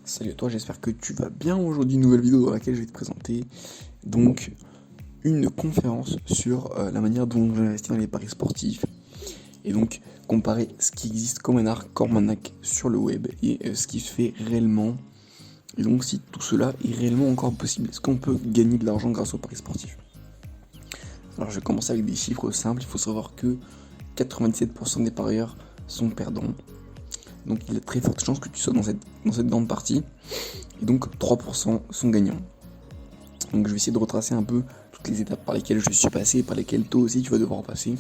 Salut à toi, j'espère que tu vas bien. Aujourd'hui, une nouvelle vidéo dans laquelle je vais te présenter donc une conférence sur la manière dont j'investis dans les paris sportifs et donc comparer ce qui existe comme un arnaque sur le web et ce qui se fait réellement, et donc si tout cela est réellement encore possible. Est-ce qu'on peut gagner de l'argent grâce aux paris sportifs? Alors je vais commencer avec des chiffres simples. Il faut savoir que 97% des parieurs sont perdants. Donc il y a de très fortes chances que tu sois dans cette grande partie. Et donc 3% sont gagnants. Donc je vais essayer de retracer un peu toutes les étapes par lesquelles je suis passé, par lesquelles toi aussi tu vas devoir passer,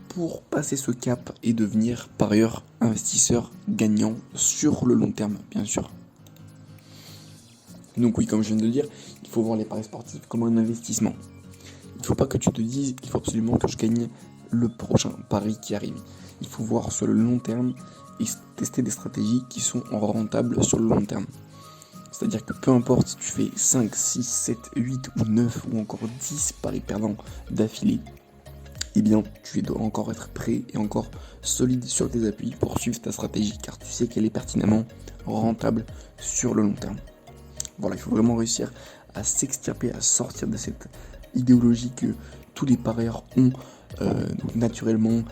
pour passer ce cap et devenir parieur, investisseur gagnant sur le long terme, bien sûr. Donc oui, comme je viens de le dire, il faut voir les paris sportifs comme un investissement. Il ne faut pas que tu te dises qu'il faut absolument que je gagne le prochain pari qui arrive. Il faut voir sur le long terme et tester des stratégies qui sont rentables sur le long terme. C'est-à-dire que peu importe si tu fais 5, 6, 7, 8 ou 9 ou encore 10 paris perdants d'affilée, eh bien tu dois encore être prêt et encore solide sur tes appuis pour suivre ta stratégie, car tu sais qu'elle est pertinemment rentable sur le long terme. Voilà, il faut vraiment réussir à s'extirper, à sortir de cette idéologie que tous les parieurs ont donc naturellement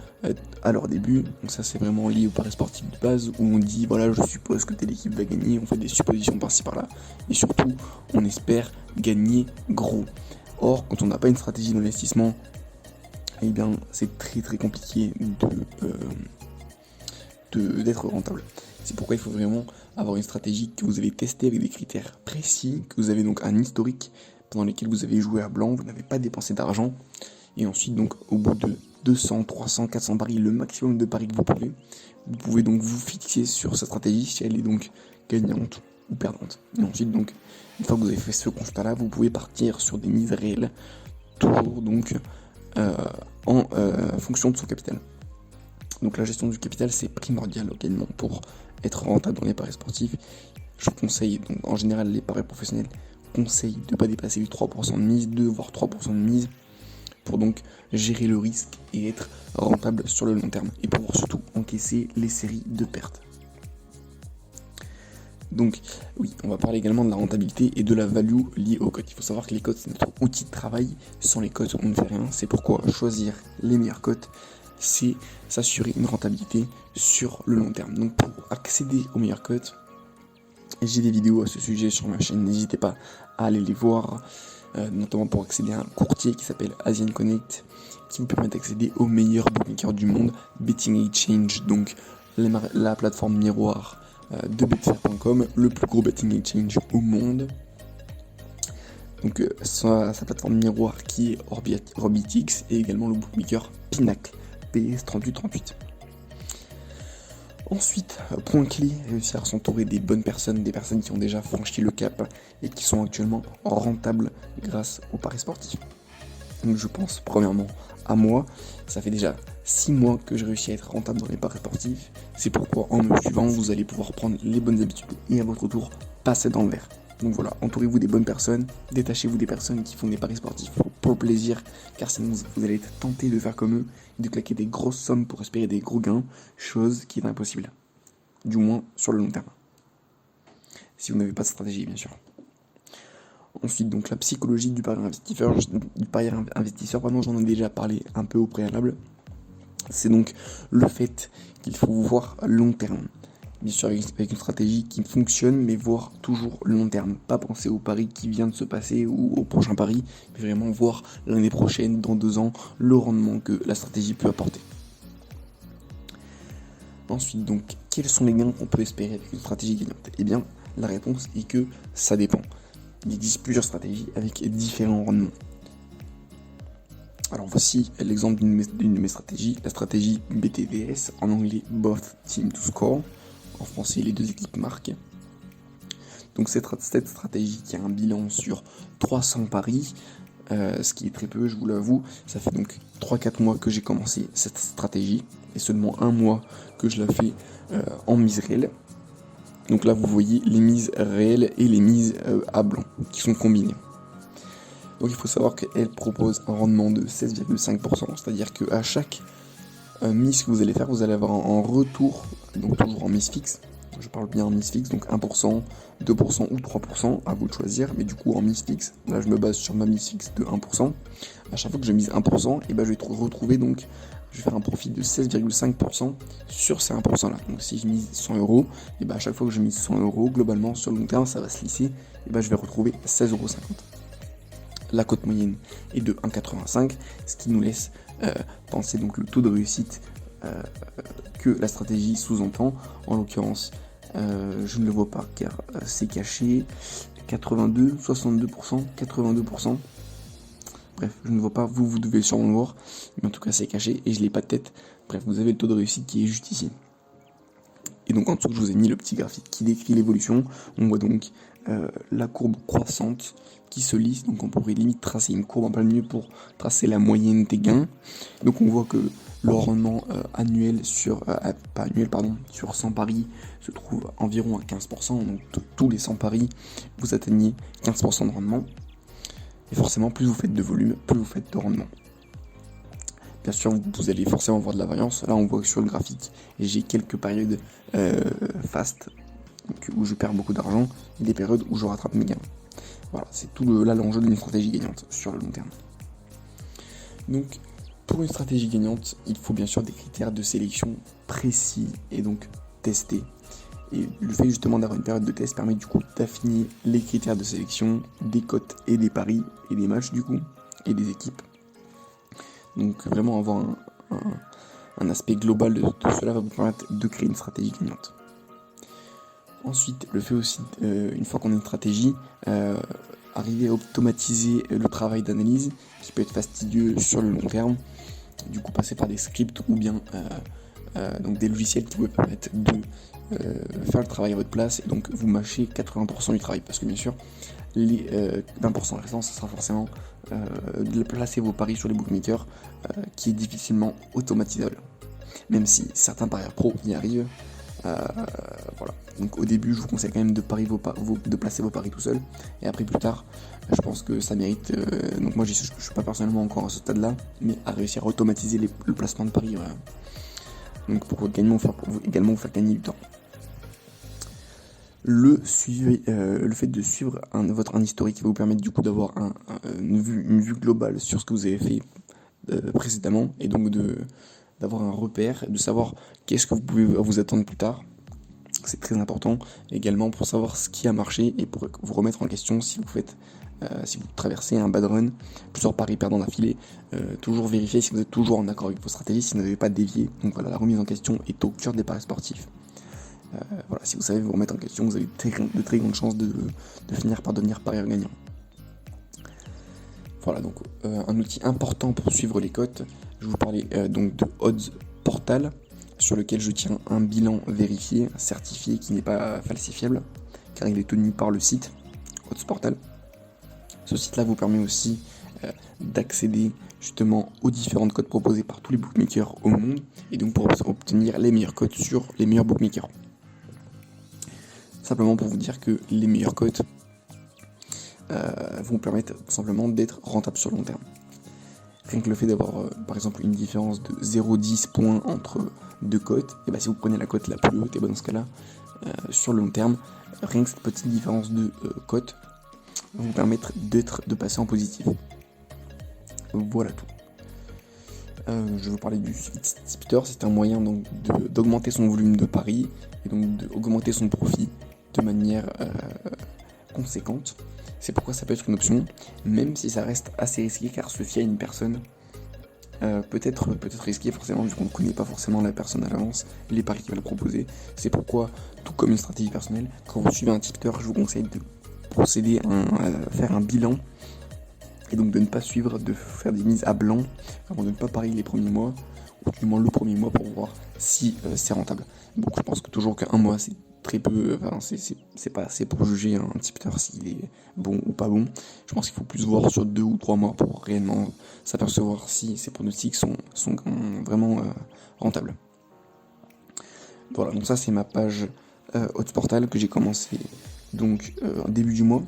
à leur début. Donc ça, c'est vraiment lié au pari sportif de base, où on dit voilà, je suppose que telle équipe va gagner, on fait des suppositions par-ci par-là, et surtout on espère gagner gros. Or, quand on n'a pas une stratégie d'investissement, eh bien c'est très très compliqué d'être rentable. C'est pourquoi il faut vraiment avoir une stratégie que vous avez testée avec des critères précis, que vous avez donc un historique pendant lequel vous avez joué à blanc, vous n'avez pas dépensé d'argent, et ensuite donc au bout de 200, 300, 400 paris, le maximum de paris que vous pouvez donc vous fixer sur sa stratégie si elle est donc gagnante ou perdante. Et ensuite donc, une fois que vous avez fait ce constat-là, vous pouvez partir sur des mises réelles, toujours donc en fonction de son capital. Donc la gestion du capital, c'est primordial également pour être rentable dans les paris sportifs. Je conseille, donc en général les paris professionnels conseillent de ne pas dépasser les 3% de mise, 2 voire 3% de mise, pour donc gérer le risque et être rentable sur le long terme, et pour surtout encaisser les séries de pertes. Donc oui, on va parler également de la rentabilité et de la value liée aux cotes. Il faut savoir que les cotes, c'est notre outil de travail. Sans les cotes, on ne fait rien. C'est pourquoi choisir les meilleures cotes, c'est s'assurer une rentabilité sur le long terme. Donc pour accéder aux meilleures cotes, j'ai des vidéos à ce sujet sur ma chaîne, n'hésitez pas à aller les voir, notamment pour accéder à un courtier qui s'appelle Asian Connect, qui me permet d'accéder aux meilleurs bookmakers du monde, Betting Exchange, donc la plateforme miroir de betfair.com, le plus gros betting exchange au monde. Donc sa plateforme miroir qui est Orbitix, et également le bookmaker Pinacle, PS3838. Ensuite, point clé, réussir à s'entourer des bonnes personnes, des personnes qui ont déjà franchi le cap et qui sont actuellement rentables grâce aux paris sportifs. Donc je pense premièrement à moi, ça fait déjà 6 mois que je réussis à être rentable dans les paris sportifs. C'est pourquoi en me suivant, vous allez pouvoir prendre les bonnes habitudes et à votre tour passer dans le vert. Donc voilà, entourez-vous des bonnes personnes, détachez-vous des personnes qui font des paris sportifs pour le plaisir, car sinon vous allez être tenté de faire comme eux, de claquer des grosses sommes pour espérer des gros gains, chose qui est impossible, du moins sur le long terme. Si vous n'avez pas de stratégie, bien sûr. Ensuite, donc la psychologie du parieur investisseur, j'en ai déjà parlé un peu au préalable. C'est donc le fait qu'il faut voir long terme. Bien sûr avec une stratégie qui fonctionne, mais voir toujours long terme. Pas penser au pari qui vient de se passer ou au prochain pari, mais vraiment voir l'année prochaine, dans 2 ans, le rendement que la stratégie peut apporter. Ensuite, donc, quels sont les gains qu'on peut espérer avec une stratégie gagnante? Eh bien, la réponse est que ça dépend. Il existe plusieurs stratégies avec différents rendements. Alors voici l'exemple d'une de mes stratégies, la stratégie BTDS, en anglais Both Team to Score, en français les deux équipes marquent. Donc cette stratégie qui a un bilan sur 300 paris, ce qui est très peu, je vous l'avoue. Ça fait donc 3-4 mois que j'ai commencé cette stratégie, et seulement 1 mois que je la fais en mise réelle. Donc là vous voyez les mises réelles et les mises à blanc qui sont combinées. Donc il faut savoir qu'elle propose un rendement de 16,5%, c'est-à-dire qu'à chaque mise que vous allez faire, vous allez avoir en retour, donc toujours en mise fixe, Je parle bien en mise fixe, donc 1%, 2% ou 3%, à vous de choisir. Mais du coup, en mise fixe, là je me base sur ma mise fixe de 1%. À chaque fois que je mise 1%, et ben je vais retrouver donc, je vais faire un profit de 16,5% sur ces 1% là. Donc si je mise 100 euros, et ben à chaque fois que je mise 100 euros, globalement sur le long terme, ça va se lisser, et ben je vais retrouver 16,50 €. La cote moyenne est de 1,85, ce qui nous laisse penser donc le taux de réussite que la stratégie sous-entend. En l'occurrence, je ne le vois pas car c'est caché. 82, 62%, 82%. Bref, je ne vois pas, vous devez sûrement le voir, mais en tout cas c'est caché et je l'ai pas de tête. Bref, vous avez le taux de réussite qui est juste ici. Et donc en dessous, je vous ai mis le petit graphique qui décrit l'évolution. On voit donc la courbe croissante qui se lisse. Donc on pourrait limite tracer une courbe en plein milieu pour tracer la moyenne des gains. Donc on voit que le rendement annuel sur 100 paris se trouve environ à 15%. Donc tous les 100 paris, vous atteignez 15% de rendement. Et forcément, plus vous faites de volume, plus vous faites de rendement. Bien sûr, vous allez forcément voir de la variance. Là, on voit que sur le graphique, j'ai quelques périodes fast, donc, où je perds beaucoup d'argent, et des périodes où je rattrape mes gains. Voilà, c'est tout l'enjeu d'une stratégie gagnante sur le long terme. Donc, pour une stratégie gagnante, il faut bien sûr des critères de sélection précis et donc testés. Et le fait justement d'avoir une période de test permet du coup d'affiner les critères de sélection, des cotes et des paris et des matchs du coup, et des équipes. Donc vraiment avoir un aspect global de cela va vous permettre de créer une stratégie gagnante. Ensuite, le fait aussi, une fois qu'on a une stratégie, arriver à automatiser le travail d'analyse qui peut être fastidieux sur le long terme. Du coup, passer par des scripts ou bien donc des logiciels qui vous permettent de faire le travail à votre place et donc vous mâchez 80% du travail. Parce que bien sûr, les 20% restants, ce sera forcément de placer vos paris sur les bookmakers qui est difficilement automatisable. Même si certains parieurs pro y arrivent. Voilà. Donc au début, je vous conseille quand même de placer vos paris tout seul. Et après, plus tard, je pense que ça mérite. Donc moi, je suis pas personnellement encore à ce stade-là, mais à réussir à automatiser le placement de paris. Voilà. Donc pour également vous faire gagner du temps. Le fait de suivre un historique va vous permettre du coup d'avoir une vue globale sur ce que vous avez fait précédemment et donc d'avoir un repère, de savoir qu'est-ce que vous pouvez vous attendre plus tard. C'est très important également pour savoir ce qui a marché et pour vous remettre en question si vous traversez un bad run, plusieurs paris perdants d'affilée, toujours vérifier si vous êtes toujours en accord avec vos stratégies, si vous n'avez pas dévié. Donc voilà, la remise en question est au cœur des paris sportifs. Voilà, si vous savez vous remettre en question, vous avez de très grandes chances de finir par devenir parieur gagnant. Voilà, donc un outil important pour suivre les cotes. Je vous parlais donc de Odds Portal, sur lequel je tiens un bilan vérifié, certifié, qui n'est pas falsifiable, car il est tenu par le site Odds Portal. Ce site-là vous permet aussi d'accéder justement aux différentes cotes proposées par tous les bookmakers au monde, et donc pour obtenir les meilleures cotes sur les meilleurs bookmakers. Simplement pour vous dire que les meilleures cotes vont permettre simplement d'être rentable sur le long terme. Rien que le fait d'avoir par exemple une différence de 0,10 points entre deux cotes, et si vous prenez la cote la plus haute, et dans ce cas-là, sur le long terme, rien que cette petite différence de cote va vous permettre de passer en positif. Voilà tout. Je vais vous parler du tipster. C'est un moyen donc d'augmenter son volume de paris et donc d'augmenter son profit de manière conséquente. C'est pourquoi ça peut être une option, même si ça reste assez risqué, car se fier à une personne peut être risqué forcément, vu qu'on ne connaît pas forcément la personne à l'avance, les paris qu'il va le proposer. C'est pourquoi, tout comme une stratégie personnelle, quand vous suivez un tipster, je vous conseille de procéder à faire un bilan et donc de ne pas de faire des mises à blanc avant de ne pas parier les premiers mois, ou du moins le premier mois, pour voir si c'est rentable. Donc je pense que toujours qu'un mois c'est très peu, c'est pas assez pour juger un tipster s'il est bon ou pas bon. Je pense qu'il faut plus voir sur 2 ou 3 mois pour réellement s'apercevoir si ces pronostics sont vraiment rentables. Voilà, donc ça c'est ma page Odds Portal que j'ai commencé donc en début du mois.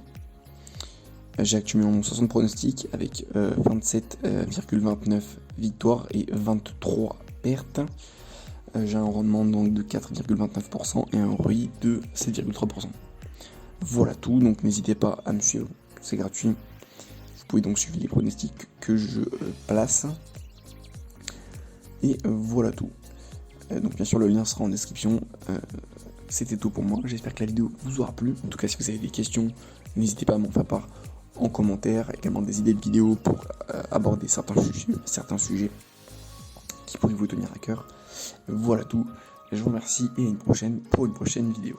J'ai actuellement 60 pronostics avec 27,29 victoires et 23 pertes. j'ai un rendement donc de 4,29% et un ROI de 7,3%. Voilà tout, donc n'hésitez pas à me suivre, c'est gratuit. Vous pouvez donc suivre les pronostics que je place. Et voilà tout. Donc bien sûr le lien sera en description. C'était tout pour moi, j'espère que la vidéo vous aura plu. En tout cas si vous avez des questions, n'hésitez pas à m'en faire part en commentaire, également des idées de vidéos pour aborder certains sujets qui pourraient vous tenir à cœur. Voilà tout, je vous remercie et à une prochaine pour une prochaine vidéo.